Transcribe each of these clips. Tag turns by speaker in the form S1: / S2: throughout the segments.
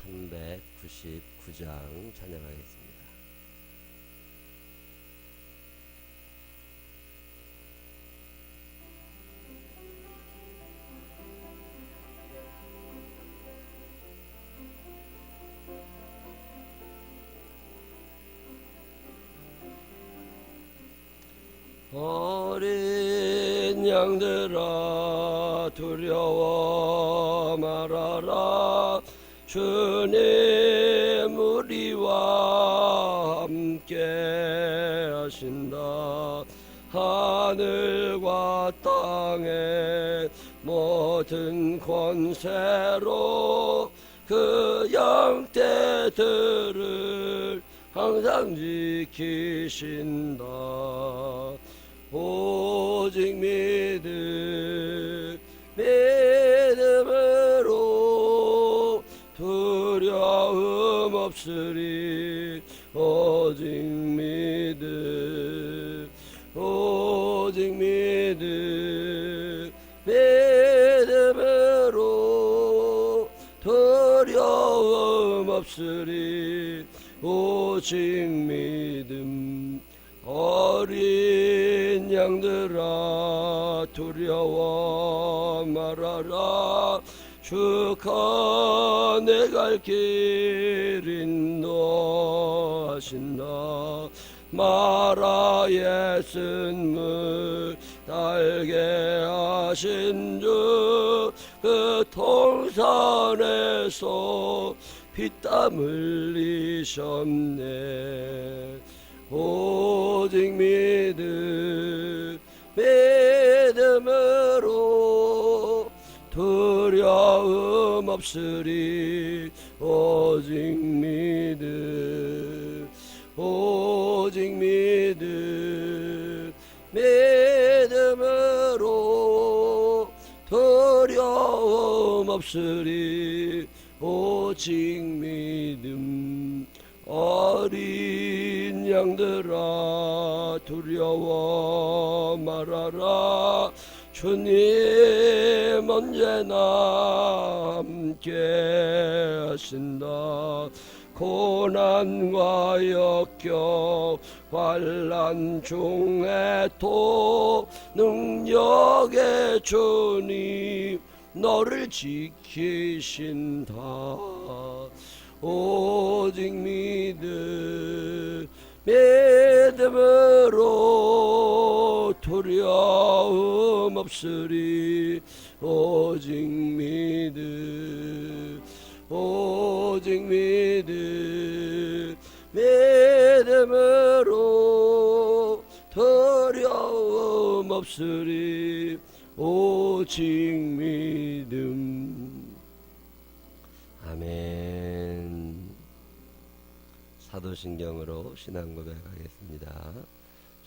S1: 399장 찬양하겠습니다. 어린 양들아 두려워 말아라. 주님 우리와 함께 하신다. 하늘과 땅의 모든 권세로 그 양떼들을 항상 지키신다. 오직 믿음으로 두려움 없으리. 오직 믿음으로 두려움 없으리. 오직 믿음. 어린 양들아 두려워 말아라. 주가 내 갈 길 인도하신다. 마라의 쓴물 달게 하신 주 그 동산에서 피땀 흘리셨네. 오직 믿음으로 두려움 없으리. 오직 믿음으로 두려움 없으리. 오직 믿음. 어린 양들아 두려워 말아라. 주님 언제나 함께 하신다. 고난과 역경 환난 중에도 능력의 주님 너를 지키신다. 오직 믿음으로 두려움 없으리. 오직 믿음으로 두려움 없으리. 오직 믿음. 아멘. 사도신경으로 신앙 고백하겠습니다.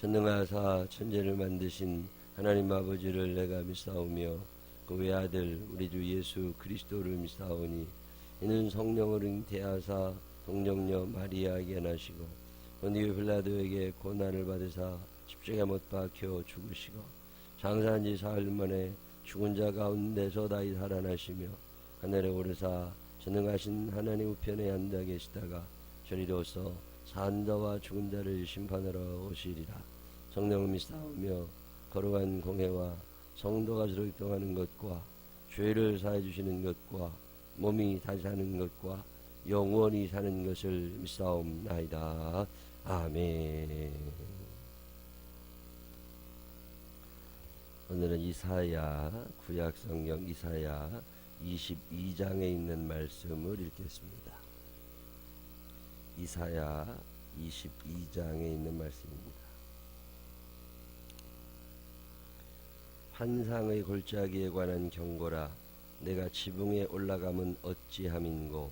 S1: 전능하사 천지를 만드신 하나님 아버지를 내가 믿사오며 그 외아들 우리 주 예수 그리스도를 믿사오니 이는 성령을 잉태하사 동정녀 마리아에게 나시고 본디오 빌라도에게 고난을 받으사 십자가에 못 박혀 죽으시고 장사한 지 사흘 만에 죽은 자 가운데서 다시 살아나시며 하늘에 오르사 전능하신 하나님 우편에 앉아 계시다가 저리로서 산 자와 죽은 자를 심판하러 오시리라. 성령을 믿사오며 거룩한 공회와 성도가 서로 교통하는 것과 죄를 사해 주시는 것과 몸이 다시 사는 것과 영원히 사는 것을 믿사옵나이다. 아멘. 오늘은 이사야, 구약성경 이사야 22장에 있는 말씀을 읽겠습니다. 이사야 22장에 있는 말씀입니다. 환상의 골짜기에 관한 경고라. 내가 지붕에 올라가면 어찌함인고.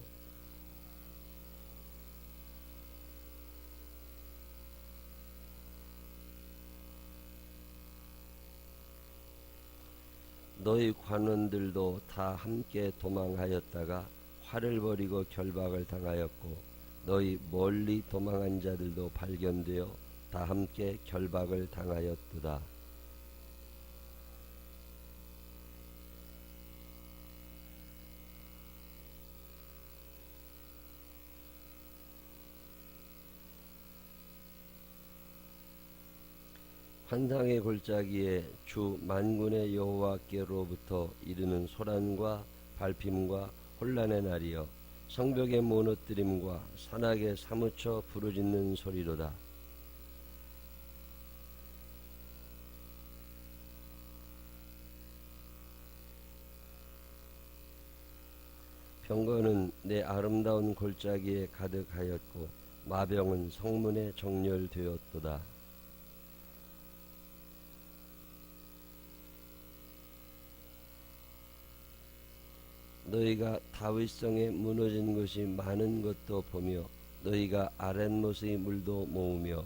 S1: 너희 관원들도 다 함께 도망하였다가 화를 벌이고 결박을 당하였고 너희 멀리 도망한 자들도 발견되어 다 함께 결박을 당하였도다. 환상의 골짜기에 주 만군의 여호와께로부터 이르는 소란과 발핌과 혼란의 날이여 성벽의 무너뜨림과 산악에 사무쳐 부르짖는 소리로다. 병거는 내 아름다운 골짜기에 가득하였고 마병은 성문에 정렬되었도다. 너희가 다윗성에 무너진 것이 많은 것도 보며 너희가 아랫못의 물도 모으며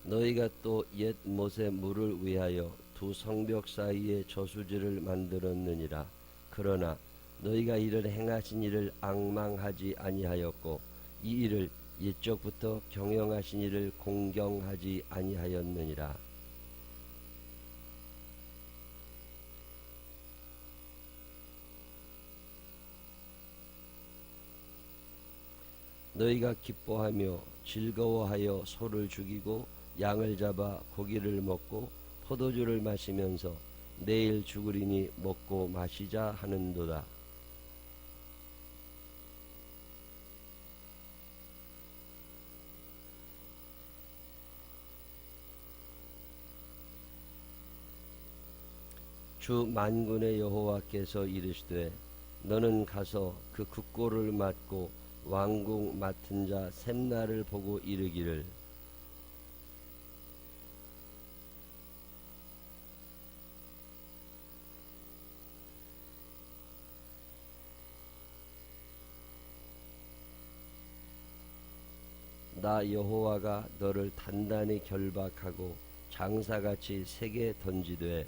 S1: 너희가 또 옛 못의 물을 위하여 두 성벽 사이에 저수지를 만들었느니라. 그러나 너희가 이를 행하신 이를 앙망하지 아니하였고 이 일을 옛적부터 경영하신 이를 공경하지 아니하였느니라. 너희가 기뻐하며 즐거워하여 소를 죽이고 양을 잡아 고기를 먹고 포도주를 마시면서 내일 죽으리니 먹고 마시자 하는도다. 주 만군의 여호와께서 이르시되 너는 가서 그 국고를 맡고 왕궁 맡은 자 셈나를 보고 이르기를 나 여호와가 너를 단단히 결박하고 장사같이 세게 던지되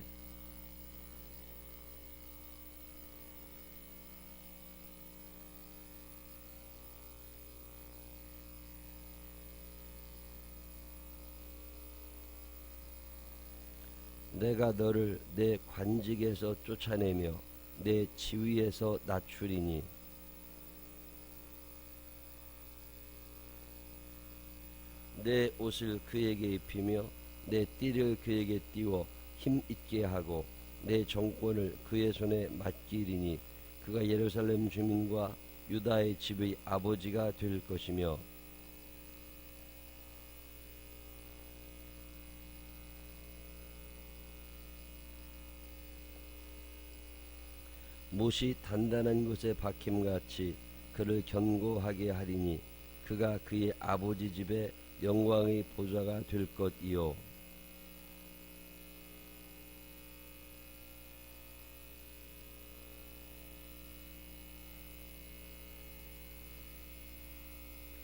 S1: 내가 너를 내 관직에서 쫓아내며 내 지위에서 낮추리니 내 옷을 그에게 입히며 내 띠를 그에게 띄워 힘있게 하고 내 정권을 그의 손에 맡기리니 그가 예루살렘 주민과 유다의 집의 아버지가 될 것이며 못이 단단한 것에 박힘같이 그를 견고하게 하리니 그가 그의 아버지 집에 영광의 보좌가 될 것이요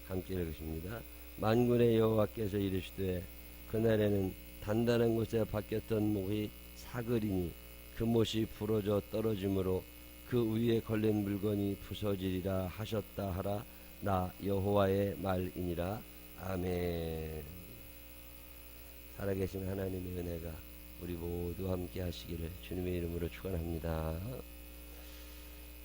S1: 함께 읽으십니다. 만군의 여호와께서 이르시되 그날에는 단단한 곳에 박혔던 목이 사그리니 그 못이 부러져 떨어지므로 그 위에 걸린 물건이 부서지리라 하셨다 하라. 나 여호와의 말이니라. 아멘. 살아계신 하나님의 은혜가 우리 모두 함께 하시기를 주님의 이름으로 축원합니다.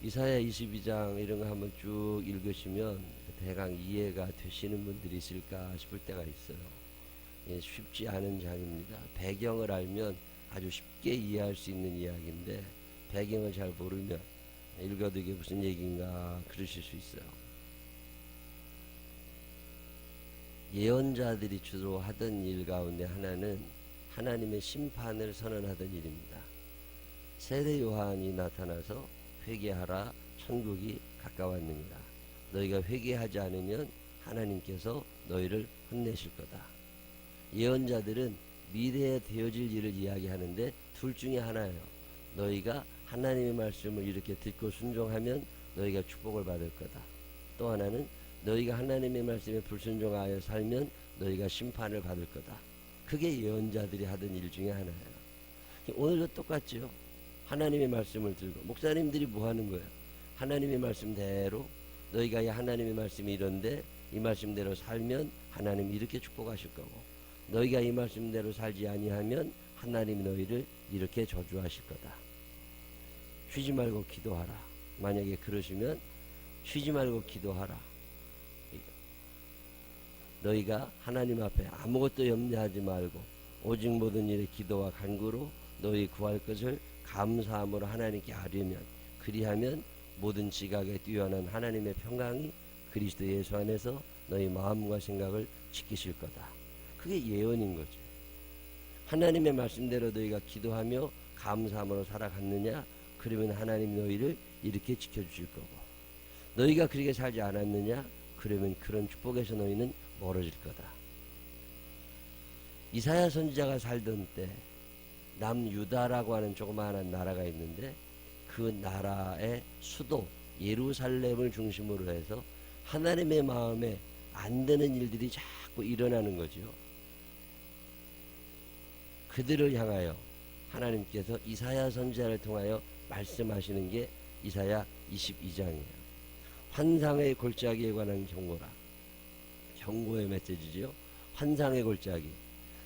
S1: 이사야 22장 이런 거 한번 쭉 읽으시면 대강 이해가 되시는 분들이 있을까 싶을 때가 있어요. 예, 쉽지 않은 장입니다. 배경을 알면 아주 쉽게 이해할 수 있는 이야기인데 배경을 잘 모르면 읽어도 이게 무슨 얘기인가 그러실 수 있어요. 예언자들이 주로 하던 일 가운데 하나는 하나님의 심판을 선언하던 일입니다. 세례 요한이 나타나서 회개하라 천국이 가까웠느니라. 너희가 회개하지 않으면 하나님께서 너희를 혼내실 거다. 예언자들은 미래에 되어질 일을 이야기하는데 둘 중에 하나예요. 너희가 하나님의 말씀을 이렇게 듣고 순종하면 너희가 축복을 받을 거다. 또 하나는 너희가 하나님의 말씀에 불순종하여 살면 너희가 심판을 받을 거다. 그게 예언자들이 하던 일 중에 하나예요. 오늘도 똑같죠. 하나님의 말씀을 들고 목사님들이 뭐 하는 거예요? 하나님의 말씀대로 너희가 하나님의 말씀이 이런데 이 말씀대로 살면 하나님이 이렇게 축복하실 거고 너희가 이 말씀대로 살지 아니하면 하나님이 너희를 이렇게 저주하실 거다. 쉬지 말고 기도하라. 만약에 그러시면 쉬지 말고 기도하라. 너희가 하나님 앞에 아무것도 염려하지 말고 오직 모든 일에 기도와 간구로 너희 구할 것을 감사함으로 하나님께 아뢰면 그리하면 모든 지각에 뛰어난 하나님의 평강이 그리스도 예수 안에서 너희 마음과 생각을 지키실 거다. 그게 예언인 거죠. 하나님의 말씀대로 너희가 기도하며 감사함으로 살아갔느냐? 그러면 하나님 너희를 이렇게 지켜주실 거고, 너희가 그렇게 살지 않았느냐? 그러면 그런 축복에서 너희는 멀어질 거다. 이사야 선지자가 살던 때 남유다라고 하는 조그마한 나라가 있는데 그 나라의 수도 예루살렘을 중심으로 해서 하나님의 마음에 안 되는 일들이 자꾸 일어나는 거죠. 그들을 향하여 하나님께서 이사야 선지자를 통하여 말씀하시는 게 이사야 22장이에요. 환상의 골짜기에 관한 경고라. 경고의 메시지죠. 환상의 골짜기.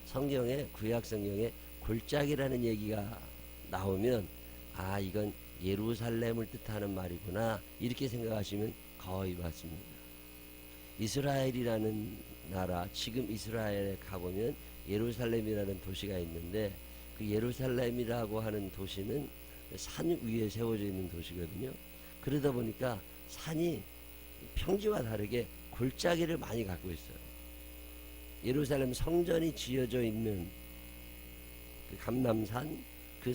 S1: 성경에, 구약 성경에 골짜기라는 얘기가 나오면 아, 이건 예루살렘을 뜻하는 말이구나, 이렇게 생각하시면 거의 맞습니다. 이스라엘이라는 나라, 지금 이스라엘에 가보면 예루살렘이라는 도시가 있는데 그 예루살렘이라고 하는 도시는 산 위에 세워져 있는 도시거든요. 그러다 보니까 산이 평지와 다르게 골짜기를 많이 갖고 있어요. 예루살렘 성전이 지어져 있는 그 감람산, 그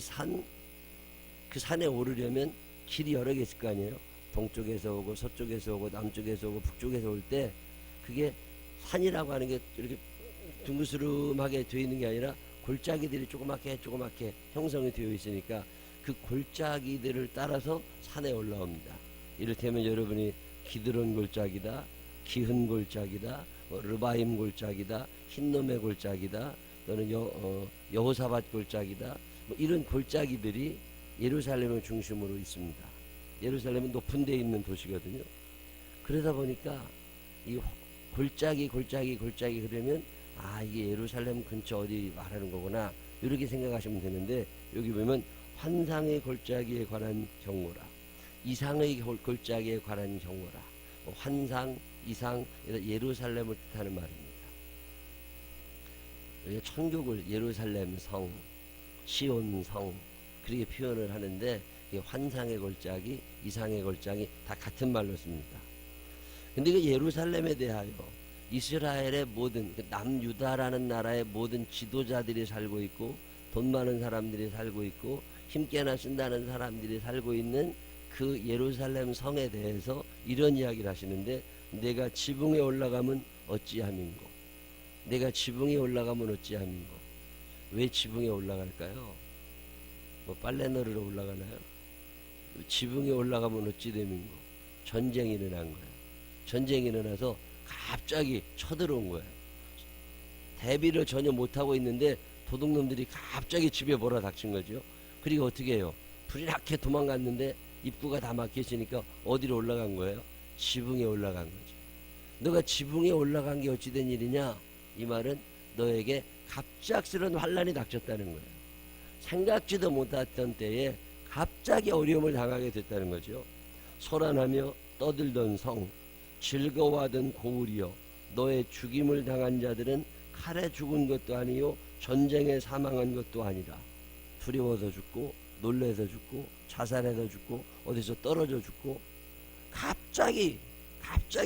S1: 산에 오르려면 길이 여러 개 있을 거 아니에요. 동쪽에서 오고 서쪽에서 오고 남쪽에서 오고 북쪽에서 올 때 그게 산이라고 하는 게 이렇게 둥그스름하게 되어 있는 게 아니라 골짜기들이 조그맣게 형성이 되어 있으니까 그 골짜기들을 따라서 산에 올라옵니다. 이를테면 여러분이 기드론 골짜기다, 기흔 골짜기다, 르바임 골짜기다, 흰놈의 골짜기다, 또는 여호사밧 골짜기다, 이런 골짜기들이 예루살렘을 중심으로 있습니다. 예루살렘은 높은 데 있는 도시거든요. 그러다 보니까 이 골짜기 그러면 아, 이게 예루살렘 근처 어디 말하는 거구나, 이렇게 생각하시면 되는데, 여기 보면 환상의 골짜기에 관한 경고라, 이상의 골짜기에 관한 경고라, 환상, 이상, 예루살렘을 뜻하는 말입니다. 여기 천국을 예루살렘 성, 시온 성, 그렇게 표현을 하는데 환상의 골짜기, 이상의 골짜기 다 같은 말로 씁니다. 근데 그 예루살렘에 대하여 이스라엘의 모든 남유다라는 나라의 모든 지도자들이 살고 있고 돈 많은 사람들이 살고 있고 힘께나 쓴다는 사람들이 살고 있는 그 예루살렘 성에 대해서 이런 이야기를 하시는데, 내가 지붕에 올라가면 어찌함인고, 내가 지붕에 올라가면 어찌함인고. 왜 지붕에 올라갈까요? 뭐 빨래 널으러 올라가나요? 지붕에 올라가면 어찌 됨인고. 전쟁이 일어난 거예요. 전쟁이 일어나서 갑자기 쳐들어온 거예요. 대비를 전혀 못하고 있는데 도둑놈들이 갑자기 집에 몰아닥친 거죠. 그리고 어떻게 해요? 불이 나게 도망갔는데 입구가 다 막혀있으니까 어디로 올라간 거예요? 지붕에 올라간 거죠. 너가 지붕에 올라간 게 어찌 된 일이냐? 이 말은 너에게 갑작스러운 환란이 닥쳤다는 거예요. 생각지도 못했던 때에 갑자기 어려움을 당하게 됐다는 거죠. 소란하며 떠들던 성, 즐거워하던 고울이여, 너의 죽임을 당한 자들은 칼에 죽은 것도 아니요 전쟁에 사망한 것도 아니라 두려워서 죽고 놀래서 죽고 자살해서 죽고 어디서 떨어져 죽고 갑자기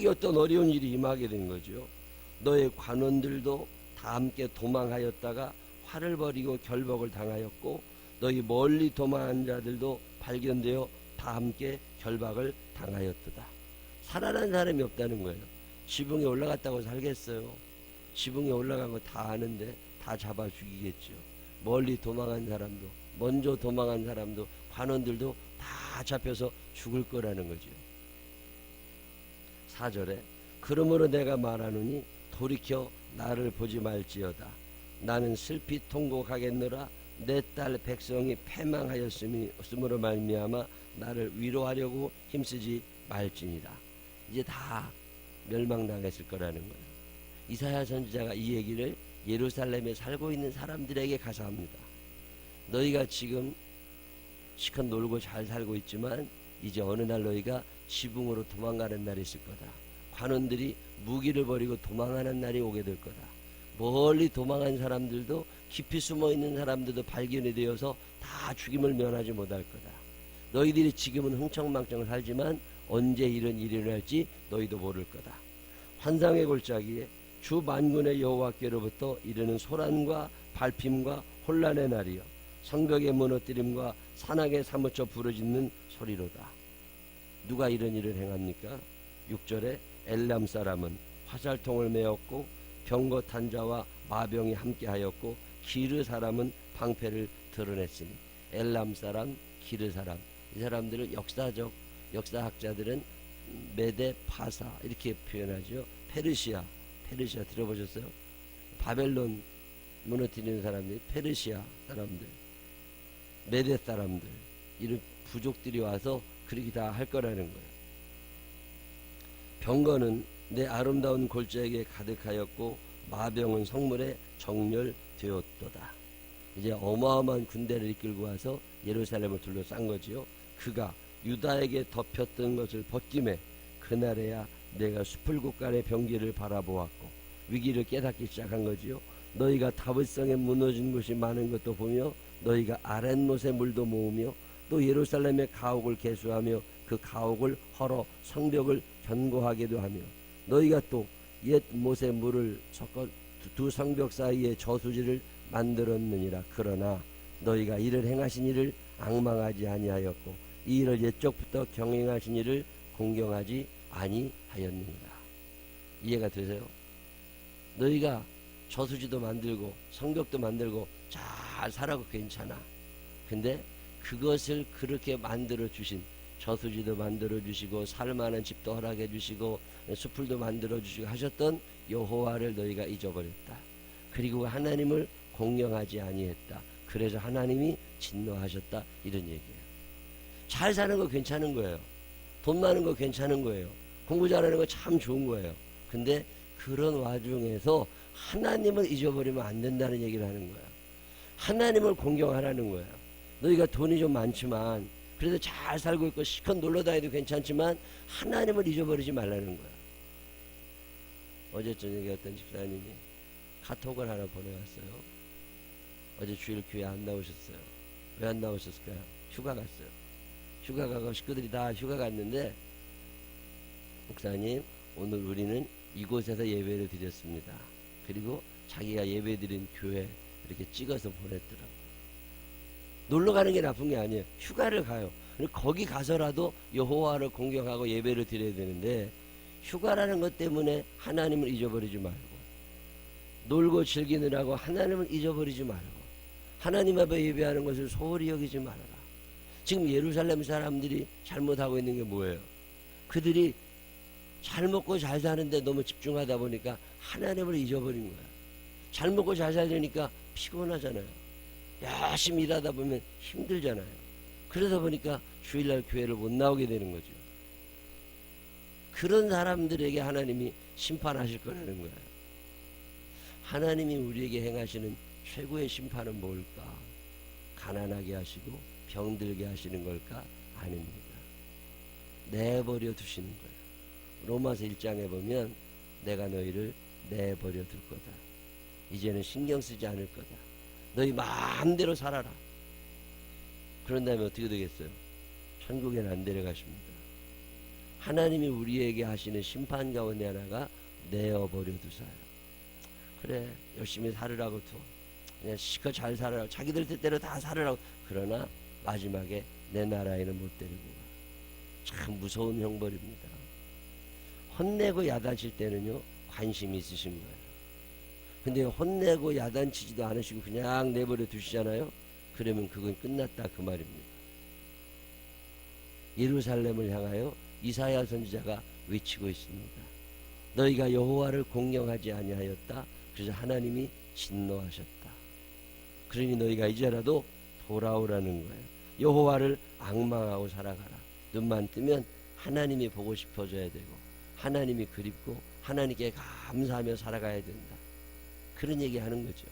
S1: 어떤 어려운 일이 임하게 된 거죠. 너의 관원들도 다 함께 도망하였다가 활을 벌이고 결박을 당하였고 너희 멀리 도망한 자들도 발견되어 다 함께 결박을 당하였도다. 살아난 사람이 없다는 거예요. 지붕에 올라갔다고 살겠어요? 지붕에 올라간 거 다 아는데 다 잡아 죽이겠죠. 멀리 도망한 사람도, 먼저 도망한 사람도, 관원들도 다 잡혀서 죽을 거라는 거죠. 4절에 그러므로 내가 말하노니 돌이켜 나를 보지 말지어다. 나는 슬피 통곡하겠노라. 내 딸 백성이 패망하였음으로 말미암아 나를 위로하려고 힘쓰지 말지니라. 이제 다 멸망당했을 거라는 거예요. 이사야 선지자가 이 얘기를 예루살렘에 살고 있는 사람들에게 가서 합니다. 너희가 지금 시컷 놀고 잘 살고 있지만 이제 어느 날 너희가 지붕으로 도망가는 날이 있을 거다. 관원들이 무기를 버리고 도망하는 날이 오게 될 거다. 멀리 도망한 사람들도 깊이 숨어있는 사람들도 발견이 되어서 다 죽임을 면하지 못할 거다. 너희들이 지금은 흥청망청 살지만 언제 이런 일이 일어날지 너희도 모를 거다. 환상의 골짜기에 주 만군의 여호와께로부터 이르는 소란과 발핌과 혼란의 날이여 성벽의 무너뜨림과 산악에 사무쳐 부르짖는 소리로다. 누가 이런 일을 행합니까? 6절에 엘람 사람은 화살통을 메었고 병거탄 자와 마병이 함께하였고 기르 사람은 방패를 드러냈으니. 엘람 사람, 기르 사람, 이 사람들은 역사학자들은 메데 파사 이렇게 표현하죠. 페르시아 들어보셨어요? 바벨론 무너뜨리는 사람들이 페르시아 사람들, 메데 사람들, 이런 부족들이 와서 그렇게 다 할 거라는 거예요. 병거는 내 아름다운 골짜기에 가득하였고 마병은 성물에 정렬되었도다. 이제 어마어마한 군대를 이끌고 와서 예루살렘을 둘러싼 거지요. 그가 유다에게 덮였던 것을 벗김에 그날에야 내가 숲을 곳간의 병기를 바라보았고 위기를 깨닫기 시작한 거지요. 너희가 다윗성에 무너진 곳이 많은 것도 보며 너희가 아랫못의 물도 모으며 또 예루살렘의 가옥을 개수하며 그 가옥을 헐어 성벽을 견고하게도 하며 너희가 또 옛 못의 물을 섞어 두 성벽 사이에 저수지를 만들었느니라. 그러나 너희가 이를 행하신 이를 앙망하지 아니하였고 이 일을 옛적부터 경행하신 이를 공경하지 아니하였느니라. 이해가 되세요? 너희가 저수지도 만들고 성벽도 만들고 잘 살아고 괜찮아. 근데 그것을 그렇게 만들어 주신, 저수지도 만들어 주시고 살만한 집도 허락해 주시고 숲을도 만들어 주시고 하셨던 여호와를 너희가 잊어버렸다. 그리고 하나님을 공경하지 아니했다. 그래서 하나님이 진노하셨다. 이런 얘기예요. 잘 사는 거 괜찮은 거예요. 돈 많은 거 괜찮은 거예요. 공부 잘하는 거 참 좋은 거예요. 근데 그런 와중에서 하나님을 잊어버리면 안 된다는 얘기를 하는 거예요. 하나님을 공경하라는 거예요. 너희가 돈이 좀 많지만 그래도 잘 살고 있고 시컷 놀러 다녀도 괜찮지만 하나님을 잊어버리지 말라는 거예요. 어제 저녁에 어떤 집사님이 카톡을 하나 보내왔어요. 어제 주일 교회 안 나오셨어요. 왜 안 나오셨을까요? 휴가 갔어요. 휴가 가고 식구들이 다 휴가 갔는데, 목사님 오늘 우리는 이곳에서 예배를 드렸습니다. 그리고 자기가 예배 드린 교회 이렇게 찍어서 보냈더라고요. 놀러 가는 게 나쁜 게 아니에요. 휴가를 가요. 거기 가서라도 여호와를 공경하고 예배를 드려야 되는데, 휴가라는 것 때문에 하나님을 잊어버리지 말고, 놀고 즐기느라고 하나님을 잊어버리지 말고, 하나님 앞에 예배하는 것을 소홀히 여기지 말아라. 지금 예루살렘 사람들이 잘못하고 있는 게 뭐예요? 그들이 잘 먹고 잘 사는데 너무 집중하다 보니까 하나님을 잊어버린 거야. 잘 먹고 잘 살려니까 피곤하잖아요. 열심히 일하다 보면 힘들잖아요. 그러다 보니까 주일날 교회를 못 나오게 되는 거죠. 그런 사람들에게 하나님이 심판하실 거라는 거예요. 하나님이 우리에게 행하시는 최고의 심판은 뭘까? 가난하게 하시고 병들게 하시는 걸까? 아닙니다. 내버려 두시는 거예요. 로마서 1장에 보면 내가 너희를 내버려 둘 거다. 이제는 신경 쓰지 않을 거다. 너희 마음대로 살아라. 그런 다음에 어떻게 되겠어요? 천국에는 안 데려가십니다. 하나님이 우리에게 하시는 심판 가운데 하나가 내어버려 두사요. 그래, 열심히 살으라고 둬. 그냥 시커 잘 살아라고, 자기들 뜻대로 다 살으라고. 그러나 마지막에 내 나라에는 못 데리고 가. 참 무서운 형벌입니다. 혼내고 야단칠 때는요 관심이 있으신 거예요. 근데 혼내고 야단치지도 않으시고 그냥 내버려 두시잖아요. 그러면 그건 끝났다 그 말입니다. 예루살렘을 향하여 이사야 선지자가 외치고 있습니다. 너희가 여호와를 공경하지 아니하였다. 그래서 하나님이 진노하셨다. 그러니 너희가 이제라도 돌아오라는 거예요. 여호와를 앙망하고 살아가라. 눈만 뜨면 하나님이 보고 싶어져야 되고, 하나님이 그립고 하나님께 감사하며 살아가야 된다. 그런 얘기 하는 거죠.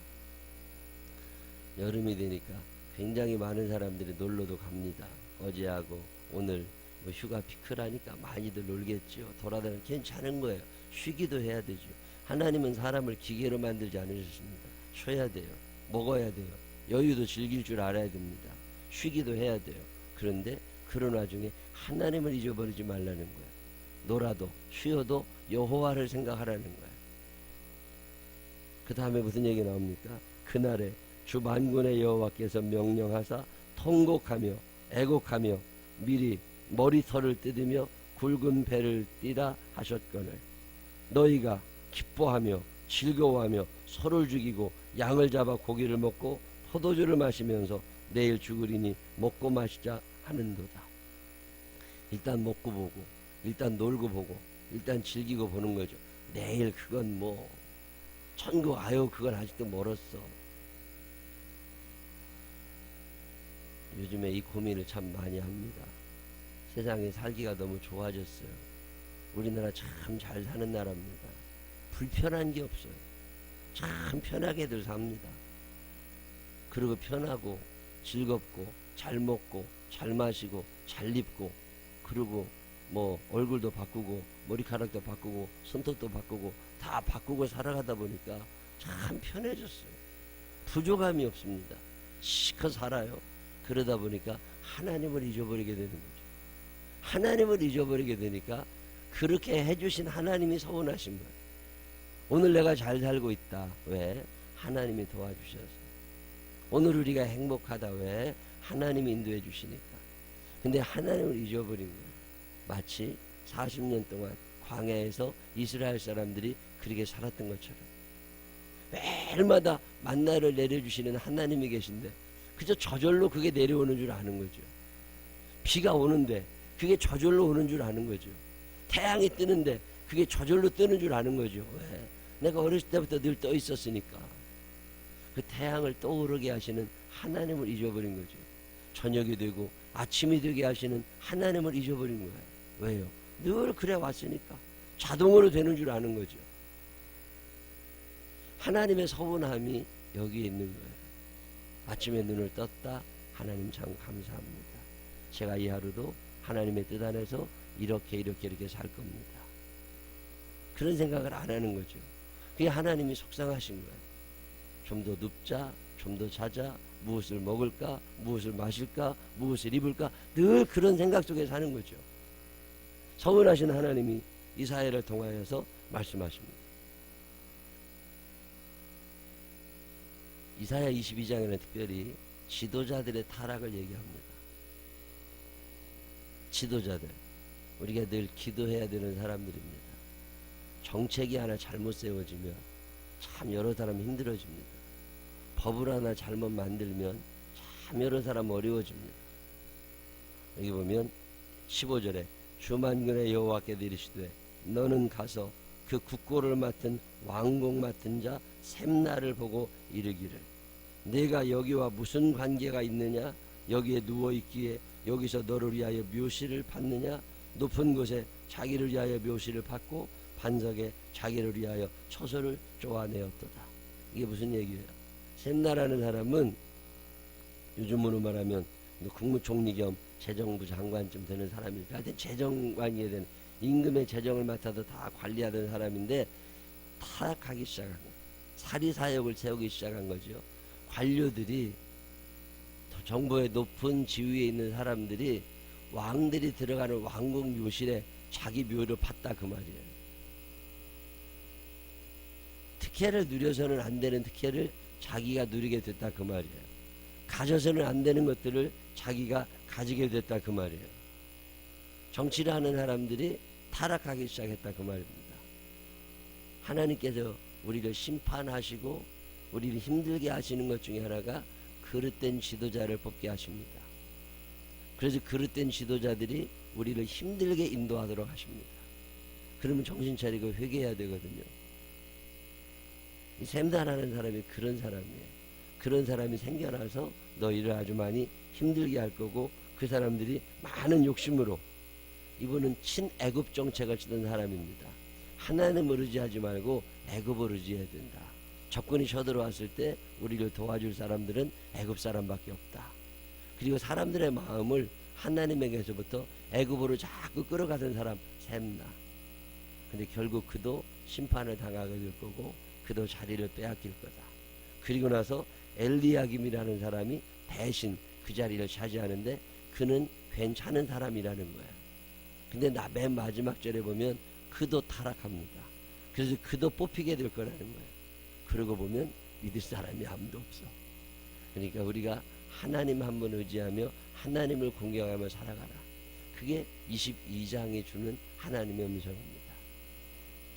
S1: 여름이 되니까 굉장히 많은 사람들이 놀러도 갑니다. 어제하고 오늘 뭐 휴가 피크라니까 많이들 놀겠죠. 돌아다니면 괜찮은 거예요. 쉬기도 해야 되죠. 하나님은 사람을 기계로 만들지 않으셨습니다. 쉬어야 돼요. 먹어야 돼요. 여유도 즐길 줄 알아야 됩니다. 쉬기도 해야 돼요. 그런데 그런 와중에 하나님을 잊어버리지 말라는 거예요. 놀아도 쉬어도 여호와를 생각하라는 거예요. 그 다음에 무슨 얘기 나옵니까? 그날에 주 만군의 여호와께서 명령하사 통곡하며 애곡하며 미리 머리털을 뜯으며 굵은 배를 띠라 하셨거늘 너희가 기뻐하며 즐거워하며 소를 죽이고 양을 잡아 고기를 먹고 포도주를 마시면서 내일 죽으리니 먹고 마시자 하는도다. 일단 먹고 보고 일단 놀고 보고 일단 즐기고 보는 거죠. 내일 그건 뭐 천국 아유 그건 아직도 멀었어. 요즘에 이 고민을 참 많이 합니다. 세상에 살기가 너무 좋아졌어요. 우리나라 참 잘 사는 나라입니다. 불편한 게 없어요. 참 편하게들 삽니다. 그리고 편하고 즐겁고 잘 먹고 잘 마시고 잘 입고 그리고 뭐 얼굴도 바꾸고 머리카락도 바꾸고 손톱도 바꾸고 다 바꾸고 살아가다 보니까 참 편해졌어요. 부족함이 없습니다. 시커 살아요. 그러다 보니까 하나님을 잊어버리게 되는 거죠. 하나님을 잊어버리게 되니까 그렇게 해주신 하나님이 서운하신 거예요. 오늘 내가 잘 살고 있다. 왜? 하나님이 도와주셔서. 오늘 우리가 행복하다. 왜? 하나님이 인도해 주시니까. 근데 하나님을 잊어버린 거예요. 마치 40년 동안 광야에서 이스라엘 사람들이 그렇게 살았던 것처럼 매일마다 만나를 내려주시는 하나님이 계신데 그저 저절로 그게 내려오는 줄 아는 거죠. 비가 오는데 그게 저절로 오는 줄 아는 거죠. 태양이 뜨는데 그게 저절로 뜨는 줄 아는 거죠. 왜? 내가 어렸을 때부터 늘 떠 있었으니까. 그 태양을 떠오르게 하시는 하나님을 잊어버린 거죠. 저녁이 되고 아침이 되게 하시는 하나님을 잊어버린 거예요. 왜요? 늘 그래 왔으니까 자동으로 되는 줄 아는 거죠. 하나님의 서운함이 여기에 있는 거예요. 아침에 눈을 떴다. 하나님 참 감사합니다. 제가 이 하루도 하나님의 뜻 안에서 이렇게 살 겁니다. 그런 생각을 안 하는 거죠. 그게 하나님이 속상하신 거예요. 좀 더 눕자, 좀 더 자자, 무엇을 먹을까, 무엇을 마실까, 무엇을 입을까, 늘 그런 생각 속에 사는 거죠. 서운하신 하나님이 이사야를 통하여서 말씀하십니다. 이사야 22장에는 특별히 지도자들의 타락을 얘기합니다. 지도자들, 우리가 늘 기도해야 되는 사람들입니다. 정책이 하나 잘못 세워지면 참 여러 사람 힘들어집니다. 법을 하나 잘못 만들면 참 여러 사람 어려워집니다. 여기 보면 15절에 주 만군의 여호와께 이르시되 너는 가서 그 국고를 맡은 왕궁 맡은 자 셈나를 보고 이르기를 내가 여기와 무슨 관계가 있느냐 여기에 누워있기에 여기서 너를 위하여 묘시를 받느냐 높은 곳에 자기를 위하여 묘시를 받고 반석에 자기를 위하여 처소를 쪼아내었도다. 이게 무슨 얘기예요? 셈나라는 사람은 요즘으로 말하면 국무총리 겸 재정부 장관쯤 되는 사람이니까 하여튼 재정관이 되는 임금의 재정을 맡아서 다 관리하던 사람인데 타락하기 시작한 거예요. 사리사욕을 세우기 시작한 거죠. 관료들이 정부의 높은 지위에 있는 사람들이 왕들이 들어가는 왕궁 묘실에 자기 묘를 팠다 그 말이에요. 특혜를 누려서는 안 되는 특혜를 자기가 누리게 됐다 그 말이에요. 가져서는 안 되는 것들을 자기가 가지게 됐다 그 말이에요. 정치를 하는 사람들이 타락하기 시작했다 그 말입니다. 하나님께서 우리를 심판하시고 우리를 힘들게 하시는 것 중에 하나가 그릇된 지도자를 뽑게 하십니다. 그래서 그릇된 지도자들이 우리를 힘들게 인도하도록 하십니다. 그러면 정신 차리고 회개해야 되거든요. 셈나라는 사람이 그런 사람이에요. 그런 사람이 생겨나서 너희를 아주 많이 힘들게 할 거고 그 사람들이 많은 욕심으로 이분은 친애굽 정책을 치던 사람입니다. 하나님을 의지하지 말고 애굽을 의지해야 된다. 적군이 쳐들어왔을 때 우리를 도와줄 사람들은 애굽 사람밖에 없다. 그리고 사람들의 마음을 하나님에게서부터 애굽으로 자꾸 끌어가던 사람 셈나. 근데 결국 그도 심판을 당하게 될 거고 그도 자리를 빼앗길 거다. 그리고 나서 엘리야김이라는 사람이 대신 그 자리를 차지하는데 그는 괜찮은 사람이라는 거야. 근데 맨 마지막 절에 보면 그도 타락합니다. 그래서 그도 뽑히게 될 거라는 거야. 그러고 보면 믿을 사람이 아무도 없어. 그러니까 우리가 하나님 한 분 의지하며 하나님을 공경하며 살아가라. 그게 22장이 주는 하나님의 음성입니다.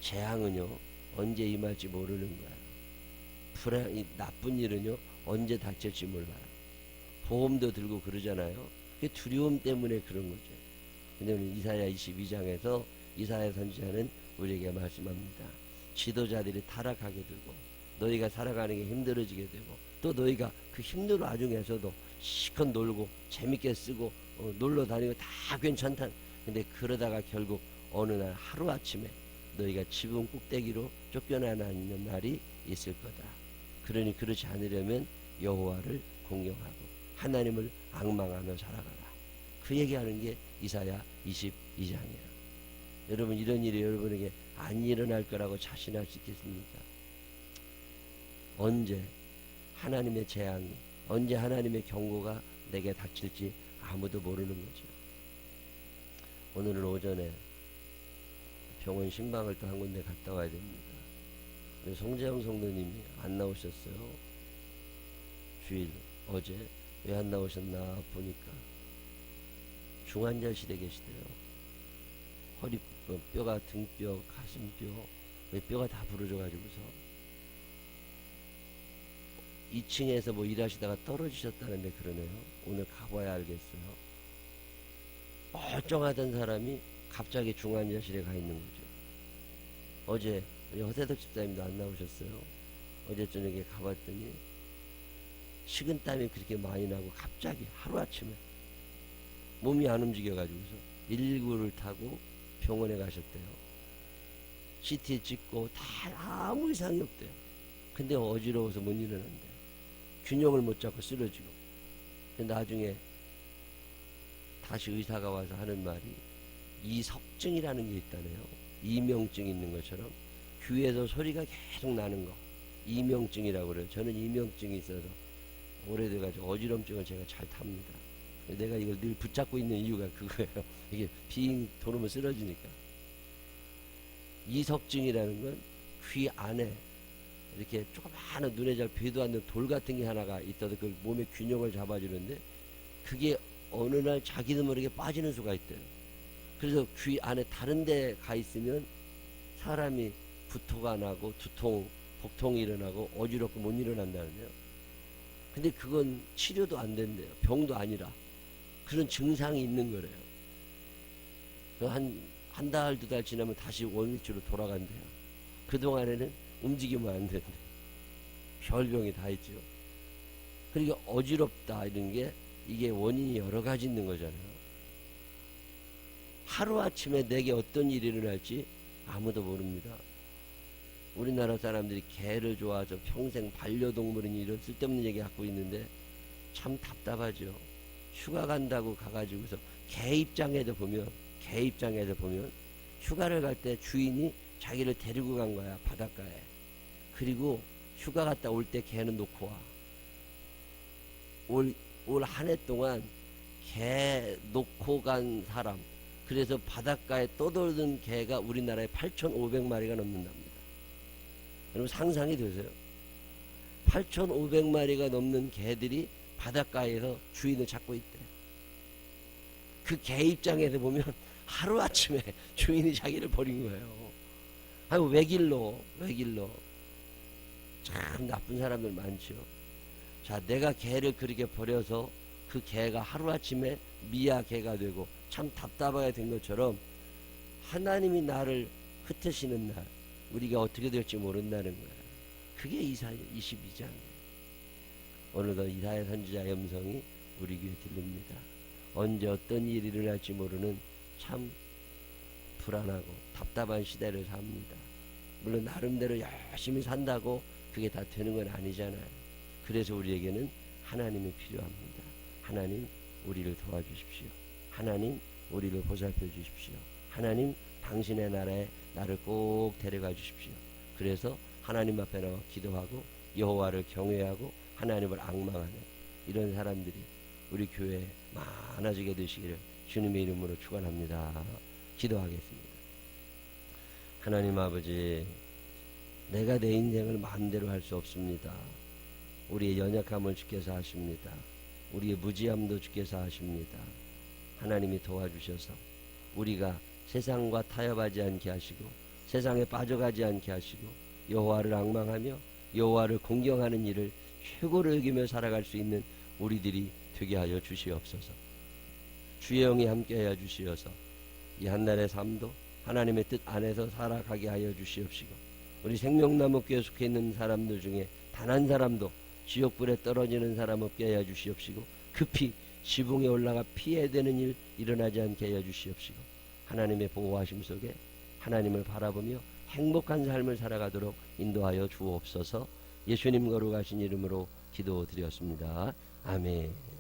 S1: 재앙은요 언제 임할지 모르는 거야. 나쁜 일은요 언제 닥칠지 몰라요. 보험도 들고 그러잖아요. 그게 두려움 때문에 그런 거죠. 근데 이사야 22장에서 이사야 선지자는 우리에게 말씀합니다. 지도자들이 타락하게 되고 너희가 살아가는 게 힘들어지게 되고 또 너희가 그 힘든 와중에서도 실컷 놀고 재밌게 쓰고 놀러 다니고 다 괜찮다. 근데 그러다가 결국 어느 날 하루아침에 너희가 지붕 꼭대기로 쫓겨나는 날이 있을 거다. 그러니 그렇지 않으려면 여호와를 공경하고 하나님을 앙망하며 살아가라. 그 얘기하는 게 이사야 22장이에요. 여러분 이런 일이 여러분에게 안 일어날 거라고 자신할 수 있겠습니까? 언제 하나님의 재앙이 언제 하나님의 경고가 내게 닥칠지 아무도 모르는 거죠. 오늘은 오전에 병원 신방을 또 한 군데 갔다 와야 됩니다. 송재영 성도님이 안 나오셨어요. 주일 어제 왜 안 나오셨나 보니까 중환자실에 계시대요. 허리 뼈가 등뼈, 가슴뼈, 뼈가 다 부러져가지고서 2층에서 뭐 일하시다가 떨어지셨다는데 그러네요. 오늘 가봐야 알겠어요. 멀쩡하던 사람이 갑자기 중환자실에 가 있는 거죠. 어제 우리 허세덕 집사님도 안 나오셨어요. 어제 저녁에 가봤더니 식은땀이 그렇게 많이 나고 갑자기 하루아침에 몸이 안 움직여가지고서 119를 타고 병원에 가셨대요. CT 찍고 다 아무 이상이 없대요. 근데 어지러워서 못 일어난대요. 균형을 못 잡고 쓰러지고. 나중에 다시 의사가 와서 하는 말이 이석증이라는 게 있다네요. 이명증 있는 것처럼 귀에서 소리가 계속 나는 거 이명증이라고 그래요. 저는 이명증이 있어서 오래돼가지고 어지럼증을 제가 잘 탑니다. 내가 이걸 늘 붙잡고 있는 이유가 그거예요. 이게 빙 돌으면 쓰러지니까. 이석증이라는 건 귀 안에 이렇게 조그마한 눈에 잘 보이도 않는 돌 같은 게 하나가 있어서 그 몸의 균형을 잡아주는데 그게 어느 날 자기도 모르게 빠지는 수가 있대요. 그래서 귀 안에 다른 데 가 있으면 사람이 구토가 나고 두통, 복통이 일어나고 어지럽고 못 일어난다는데요. 근데 그건 치료도 안 된대요. 병도 아니라 그런 증상이 있는 거래요. 한 달, 2달 지나면 다시 원위치로 돌아간대요. 그동안에는 움직이면 안 된대. 별병이 다 있죠. 그러니까 어지럽다 이런 게 이게 원인이 여러 가지 있는 거잖아요. 하루아침에 내게 어떤 일이 일어날지 아무도 모릅니다. 우리나라 사람들이 개를 좋아해서 평생 반려동물이니 이런 쓸데없는 얘기 갖고 있는데 참 답답하죠. 휴가 간다고 가가지고서 개 입장에서 보면 휴가를 갈 때 주인이 자기를 데리고 간 거야, 바닷가에. 그리고 휴가 갔다 올 때 개는 놓고 와. 올 한 해 동안 개 놓고 간 사람, 그래서 바닷가에 떠돌던 개가 우리나라에 8,500마리가 넘는답니다. 여러분 상상이 되세요? 8,500마리가 넘는 개들이 바닷가에서 주인을 찾고 있대. 그 개 입장에서 보면 하루아침에 주인이 자기를 버린 거예요. 아이고 왜 길러 참 나쁜 사람들 많죠. 자, 내가 개를 그렇게 버려서 그 개가 하루아침에 미아 개가 되고 참 답답하게 된 것처럼 하나님이 나를 흩으시는 날 우리가 어떻게 될지 모른다는 거야. 그게 이사야 22장이에요. 오늘도 이사야 선지자의 음성이 우리 귀에 들립니다. 언제 어떤 일이 일어날지 모르는 참 불안하고 답답한 시대를 삽니다. 물론 나름대로 열심히 산다고 그게 다 되는 건 아니잖아요. 그래서 우리에게는 하나님이 필요합니다. 하나님 우리를 도와주십시오. 하나님 우리를 보살펴 주십시오. 하나님 당신의 나라에 나를 꼭 데려가 주십시오. 그래서 하나님 앞에 나와 기도하고 여호와를 경외하고 하나님을 앙망하는 이런 사람들이 우리 교회에 많아지게 되시기를 주님의 이름으로 축원합니다. 기도하겠습니다. 하나님 아버지, 내가 내 인생을 마음대로 할 수 없습니다. 우리의 연약함을 주께서 아십니다. 우리의 무지함도 주께서 아십니다. 하나님이 도와주셔서 우리가 세상과 타협하지 않게 하시고 세상에 빠져가지 않게 하시고 여호와를 앙망하며 여호와를 공경하는 일을 최고로 여기며 살아갈 수 있는 우리들이 되게 하여 주시옵소서. 주의 영이 함께하여 주시어서 이 한날의 삶도 하나님의 뜻 안에서 살아가게 하여 주시옵시고 우리 생명나무교에 속해 있는 사람들 중에 단 한 사람도 지옥불에 떨어지는 사람 없게 하여 주시옵시고 급히 지붕에 올라가 피해야 되는 일 일어나지 않게 하여 주시옵시고 하나님의 보호하심 속에 하나님을 바라보며 행복한 삶을 살아가도록 인도하여 주옵소서. 예수님 거룩하신 이름으로 기도드렸습니다. 아멘.